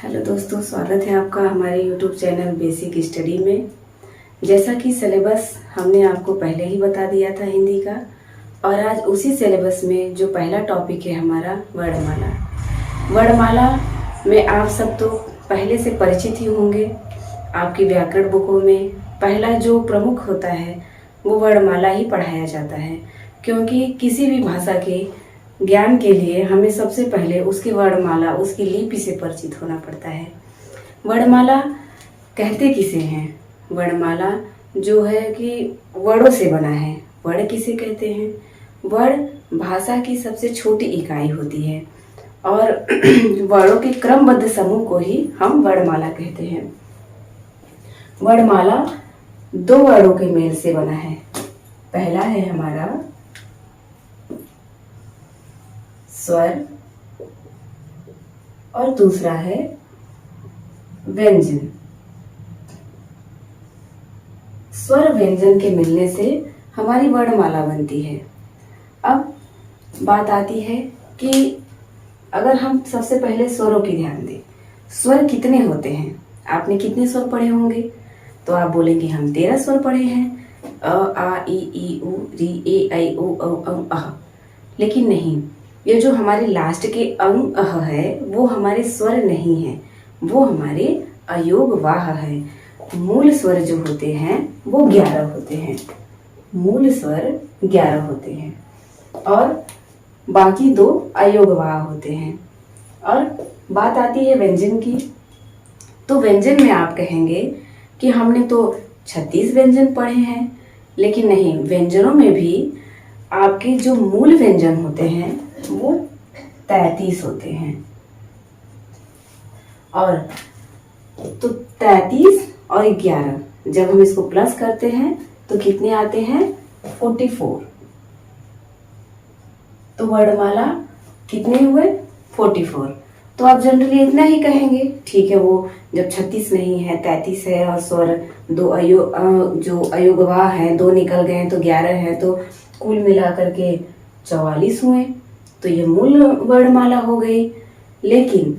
Hello दोस्तों, स्वागत है आपका हमारे यूट्यूब चैनल बेसिक स्टडी में। जैसा कि सिलेबस हमने आपको पहले ही बता दिया था हिंदी का, और आज उसी सिलेबस में जो पहला टॉपिक है हमारा वर्णमाला। वर्णमाला में आप सब तो पहले से परिचित ही होंगे। आपकी व्याकरण बुकों में पहला जो प्रमुख होता है वो वर्णमाला ही पढ़ाया जाता है, क्योंकि किसी भी भाषा के ज्ञान के लिए हमें सबसे पहले उसकी वर्णमाला, उसकी लिपि से परिचित होना पड़ता है। वर्णमाला कहते किसे हैं? वर्णमाला जो है कि वर्णों से बना है। वर्ण किसे कहते हैं? वर्ण भाषा की सबसे छोटी इकाई होती है और वर्णों के क्रमबद्ध समूह को ही हम वर्णमाला कहते हैं। वर्णमाला दो वर्णों के मेल से बना है। पहला है हमारा स्वर और दूसरा है व्यंजन। स्वर व्यंजन के मिलने से हमारी वर्णमाला बनती है। अब बात आती है कि अगर हम सबसे पहले स्वरों की ध्यान दें, स्वर कितने होते हैं? आपने कितने स्वर पढ़े होंगे? तो आप बोलेंगे हम 13 स्वर पढ़े हैं, अ आ इ ई उ री ए ऐ ओ औ अं अः। लेकिन नहीं, ये जो हमारे लास्ट के अंग अह है वो हमारे स्वर नहीं है, वो हमारे अयोग वाह है। मूल स्वर जो होते हैं वो 11 होते हैं। मूल स्वर 11 होते हैं और बाकी 2 अयोग वाह होते हैं। और बात आती है व्यंजन की, तो व्यंजन में आप कहेंगे कि हमने तो 36 व्यंजन पढ़े हैं, लेकिन नहीं, व्यंजनों में भी आपके जो मूल व्यंजन होते हैं वो 33 होते हैं। और तो 33 और 11 जब हम इसको प्लस करते हैं तो कितने आते हैं? 44। तो वर्णमाला कितने हुए? 44। तो आप जनरली इतना ही कहेंगे, ठीक है, वो जब 36 नहीं है, 33 है और स्वर 2 जो अयोगवाह है 2 निकल गए तो 11 है, तो कुल मिलाकर के 44 हुए, तो ये मूल वर्णमाला हो गई। लेकिन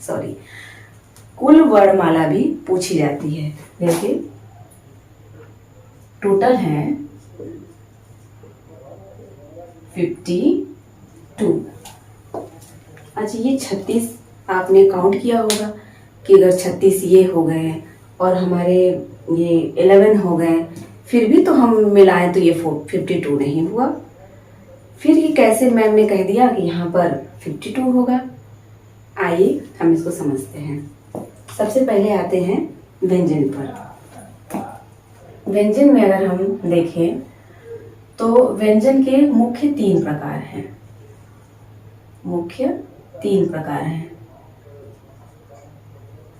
सॉरी, कुल वर्णमाला भी पूछी जाती है। जैसे टोटल है 52। अच्छा, ये 36 आपने काउंट किया होगा कि अगर 36 ये हो गए और हमारे ये 11 हो गए, फिर भी तो हम मिलाएं तो ये 52 नहीं हुआ। फिर ये कैसे मैम ने कह दिया कि यहाँ पर 52 होगा? आइए हम इसको समझते हैं। सबसे पहले आते हैं व्यंजन पर। व्यंजन में अगर हम देखें तो व्यंजन के मुख्य 3 प्रकार हैं। मुख्य 3 प्रकार हैं।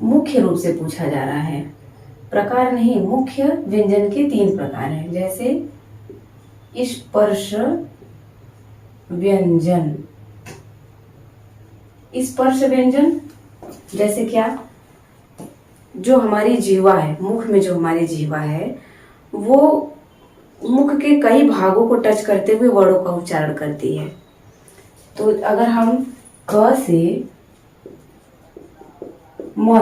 मुख्य रूप से पूछा जा रहा है, प्रकार नहीं, मुख्य व्यंजन के 3 प्रकार हैं। जैसे स्पर्श व्यंजन। स्पर्श व्यंजन जैसे क्या? जो हमारी जिह्वा है, मुख में जो हमारी जिह्वा है वो मुख के कई भागों को टच करते हुए वर्णों का उच्चारण करती है। तो अगर हम क से म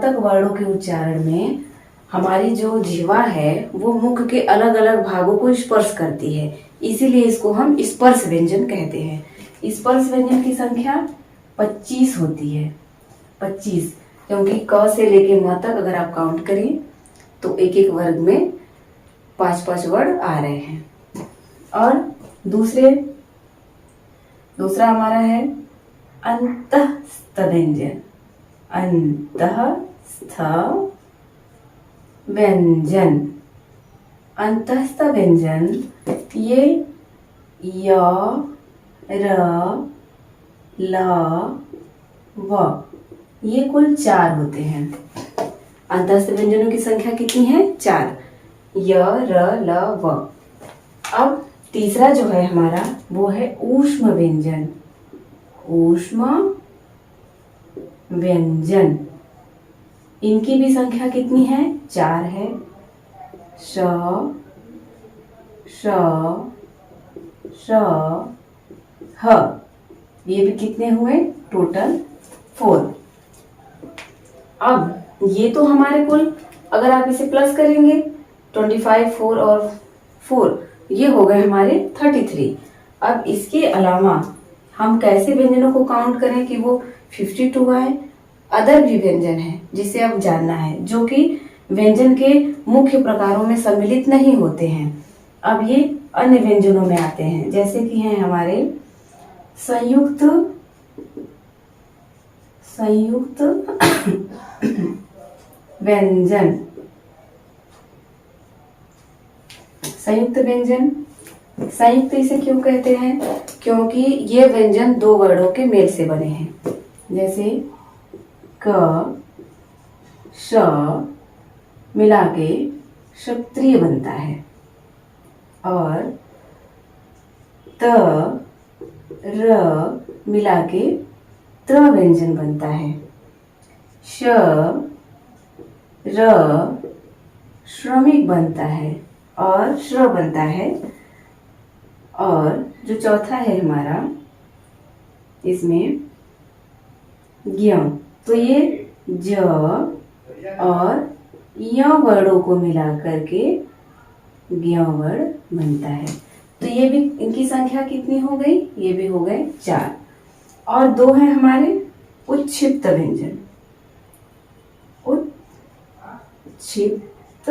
तक वर्णों के उच्चारण में हमारी जो जिह्वा है वो मुख के अलग अलग भागों को स्पर्श करती है, इसीलिए इसको हम स्पर्श व्यंजन कहते हैं। स्पर्श व्यंजन की संख्या 25 होती है। 25, क्योंकि क से लेके म तक अगर आप काउंट करें तो एक एक वर्ग में 5-5 वर्ण आ रहे हैं। और दूसरा हमारा है अंतःस्थ व्यंजन। अंतःस्थ व्यंजन। अंतःस्थ व्यंजन ये य, र, ल, व, ये कुल 4 होते हैं। अंतःस्थ व्यंजनों की संख्या कितनी है? 4। य, र, ल, व। अब तीसरा जो है हमारा वो है ऊष्म व्यंजन। ऊष्म व्यंजन, इनकी भी संख्या कितनी है? 4 है। श, श, श, ह। ये भी कितने हुए? टोटल 4। अब ये तो हमारे कुल, अगर आप इसे प्लस करेंगे 25, 4 और 4, ये हो गए हमारे 33। अब इसके अलावा हम कैसे व्यंजनों को काउंट करें कि वो 52 आए? अदर भी व्यंजन है जिसे अब जानना है, जो कि व्यंजन के मुख्य प्रकारों में सम्मिलित नहीं होते हैं। अब ये अन्य व्यंजनों में आते हैं, जैसे कि हैं हमारे संयुक्त व्यंजन। संयुक्त व्यंजन, संयुक्त इसे क्यों कहते हैं? क्योंकि ये व्यंजन दो वर्णों के मेल से बने हैं। जैसे क श मिला के क्षत्रिय बनता है, और त र मिला के त्र व्यंजन बनता है। श र श्रमिक बनता है और श्र बनता है। और जो चौथा है हमारा, इसमें ज्ञ, तो ये ज और य वर्णों को मिला करके ज्ञ वर्ण बनता है। तो ये भी, इनकी संख्या कितनी हो गई? ये भी हो गए 4। और दो है हमारे उच्छिप्त व्यंजन। उच्छिप्त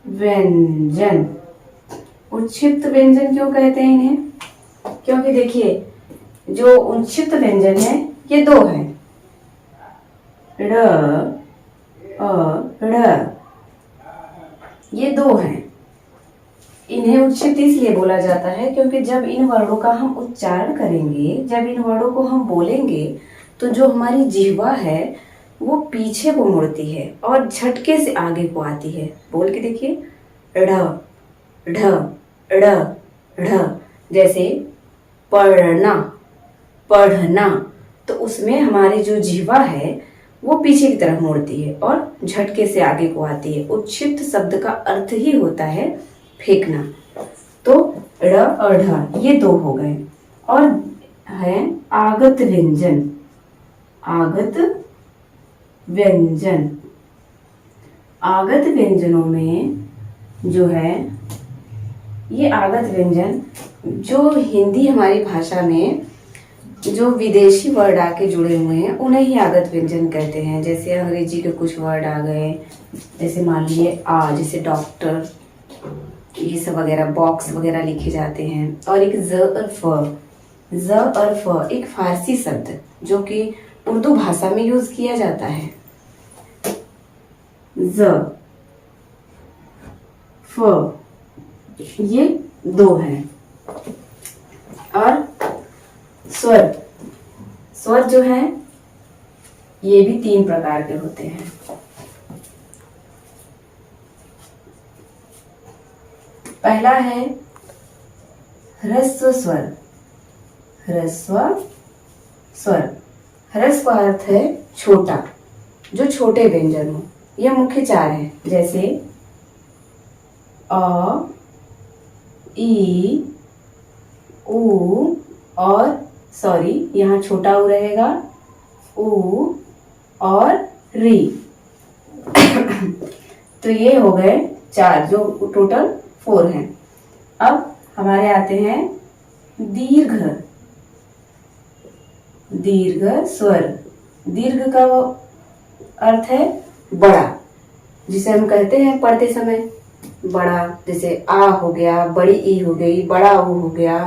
व्यंजन, उच्छिप्त व्यंजन क्यों कहते हैं इन्हें? क्योंकि देखिए, जो उच्छिप्त व्यंजन है ये दो हैं, ड़ और ड़, ये दो हैं। इन्हें उच्छिप्त इसलिए बोला जाता है क्योंकि जब इन वर्णों का हम उच्चारण करेंगे, जब इन वर्णों को हम बोलेंगे, तो जो हमारी जिह्वा है वो पीछे को मुड़ती है और झटके से आगे को आती है। बोल के देखिए, ढ़ ढ ढ़ ढ। जैसे पढ़ना, पढ़ना, तो उसमें हमारी जो जिह्वा है वो पीछे की तरफ मुड़ती है और झटके से आगे को आती है। उच्छिप्त शब्द का अर्थ ही होता है फेंकना। तो ड़ और ढ ये दो हो गए। और है आगत व्यंजन। आगत व्यंजन, आगत व्यंजनों में जो है, ये आगत व्यंजन जो हिंदी हमारी भाषा में जो विदेशी वर्ड आके जुड़े हुए हैं उन्हें ही आगत व्यंजन कहते हैं। जैसे अंग्रेजी के कुछ वर्ड आ गए, जैसे मान लीजिए जैसे डॉक्टर, ये सब वगैरह, बॉक्स वगैरह लिखे जाते हैं। और एक ज और फ, ज और फ एक फारसी शब्द जो कि उर्दू भाषा में यूज किया जाता है। ज फ ये दो हैं। और स्वर, स्वर जो है ये भी 3 प्रकार के होते हैं। पहला है ह्रस्व स्वर। ह्रस्व स्वर, ह्रस्व का अर्थ है छोटा, जो छोटे व्यंजन हो। ये मुख्य 4 हैं, जैसे अ, ई, उ और सॉरी यहाँ छोटा उ रहेगा, उ और री। तो ये हो गए 4, जो टोटल 4 हैं। अब हमारे आते हैं दीर्घ, दीर्घ स्वर। दीर्घ का अर्थ है बड़ा, जिसे हम कहते हैं पढ़ते समय बड़ा, जैसे आ हो गया, बड़ी ई हो गई, बड़ा ऊ हो गया।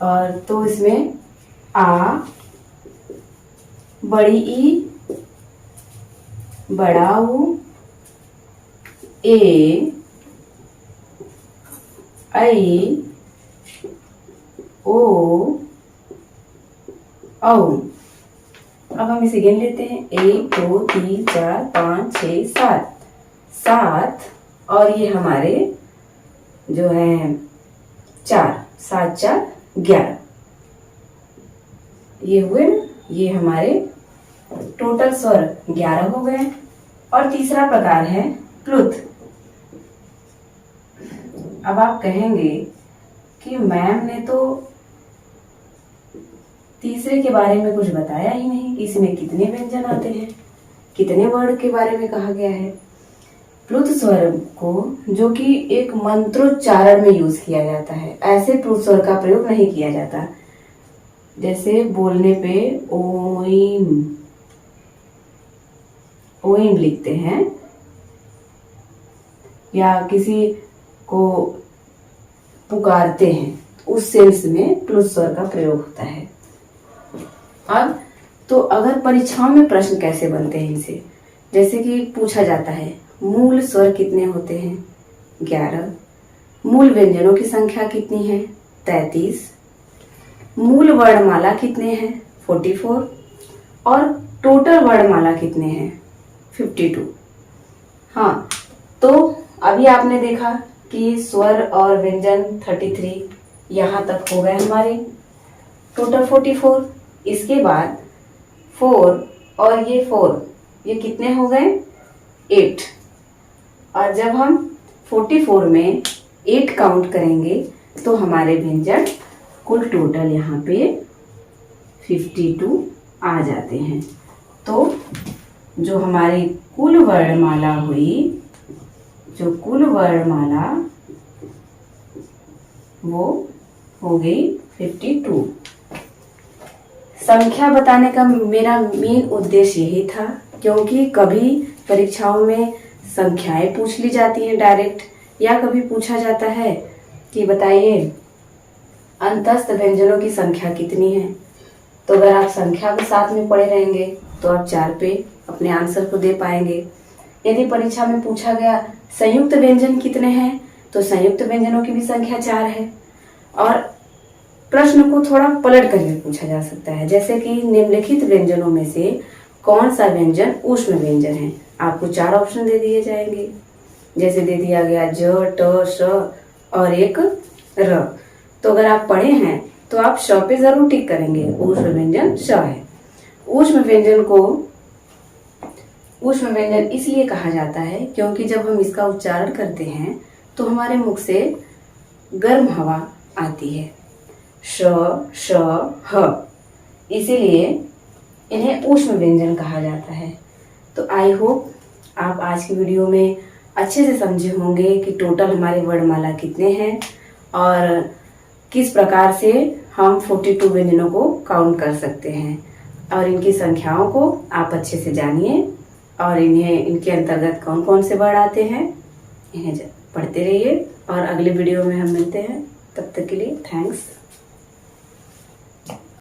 और तो इसमें आ, बड़ी ई, बड़ा ऊ, ए, आई, ओ, औ। अब हम इसे गिन लेते हैं, 1 2 3 4 5 6 7, 7। और ये हमारे जो है 4, 7 4 11, ये हुए ना, ये हमारे टोटल स्वर 11 हो गए। और तीसरा प्रकार है प्लुत। अब आप कहेंगे कि मैम ने तो तीसरे के बारे में कुछ बताया ही नहीं कि इसमें कितने व्यंजन आते हैं, कितने वर्ड के बारे में कहा गया है। प्लुत स्वर को जो कि एक मंत्रोच्चारण में यूज किया जाता है, ऐसे प्लुत स्वर का प्रयोग नहीं किया जाता। जैसे बोलने पे ओइम ओइम लिखते हैं, या किसी को पुकारते हैं, उस सेंस में प्लुत स्वर का प्रयोग होता है। अब तो अगर परीक्षाओं में प्रश्न कैसे बनते हैं इनसे, जैसे कि पूछा जाता है मूल स्वर कितने होते हैं, 11। मूल व्यंजनों की संख्या कितनी है, 33। मूल वर्णमाला कितने हैं, 44। और टोटल वर्णमाला कितने हैं, 52। हाँ, तो अभी आपने देखा कि स्वर और व्यंजन 33 यहाँ तक हो गए हमारे, टोटल 44। इसके बाद 4 और ये 4, ये कितने हो गए, 8। और जब हम 44 में 8 काउंट करेंगे तो हमारे व्यंजन कुल टोटल यहाँ पे 52 आ जाते हैं। तो जो हमारी कुल वर्णमाला हुई, जो कुल वर्णमाला वो हो गई 52। संख्या बताने का मेरा मेन उद्देश्य यही था, क्योंकि कभी परीक्षाओं में संख्याएं पूछ ली जाती हैं डायरेक्ट, या कभी पूछा जाता है कि बताइए अंतस्थ व्यंजनों की संख्या कितनी है। तो अगर आप संख्या के साथ में पढ़े रहेंगे तो आप 4 पे अपने आंसर को दे पाएंगे। यदि परीक्षा में पूछा गया संयुक्त व्यंजन कितने हैं, तो संयुक्त व्यंजनों की भी संख्या 4 है। और प्रश्न को थोड़ा पलट करके पूछा जा सकता है, जैसे कि निम्नलिखित व्यंजनों में से कौन सा व्यंजन ऊष्म व्यंजन है। आपको 4 ऑप्शन दे दिए जाएंगे, जैसे दे दिया गया ज, ट, श और एक र। तो अगर आप पढ़े हैं तो आप श पे जरूर टिक करेंगे, ऊष्म व्यंजन श है। ऊष्म व्यंजन को ऊष्म व्यंजन इसलिए कहा जाता है क्योंकि जब हम इसका उच्चारण करते हैं तो हमारे मुख से गर्म हवा आती है, श, श, ह, इसीलिए इन्हें ऊष्म व्यंजन कहा जाता है। तो आई होप आप आज की वीडियो में अच्छे से समझे होंगे कि टोटल हमारे वर्णमाला कितने हैं और किस प्रकार से हम 42 व्यंजनों को काउंट कर सकते हैं, और इनकी संख्याओं को आप अच्छे से जानिए और इनके अंतर्गत कौन कौन से वर्ड आते हैं इन्हें पढ़ते रहिए। और अगले वीडियो में हम मिलते हैं, तब तक के लिए थैंक्स।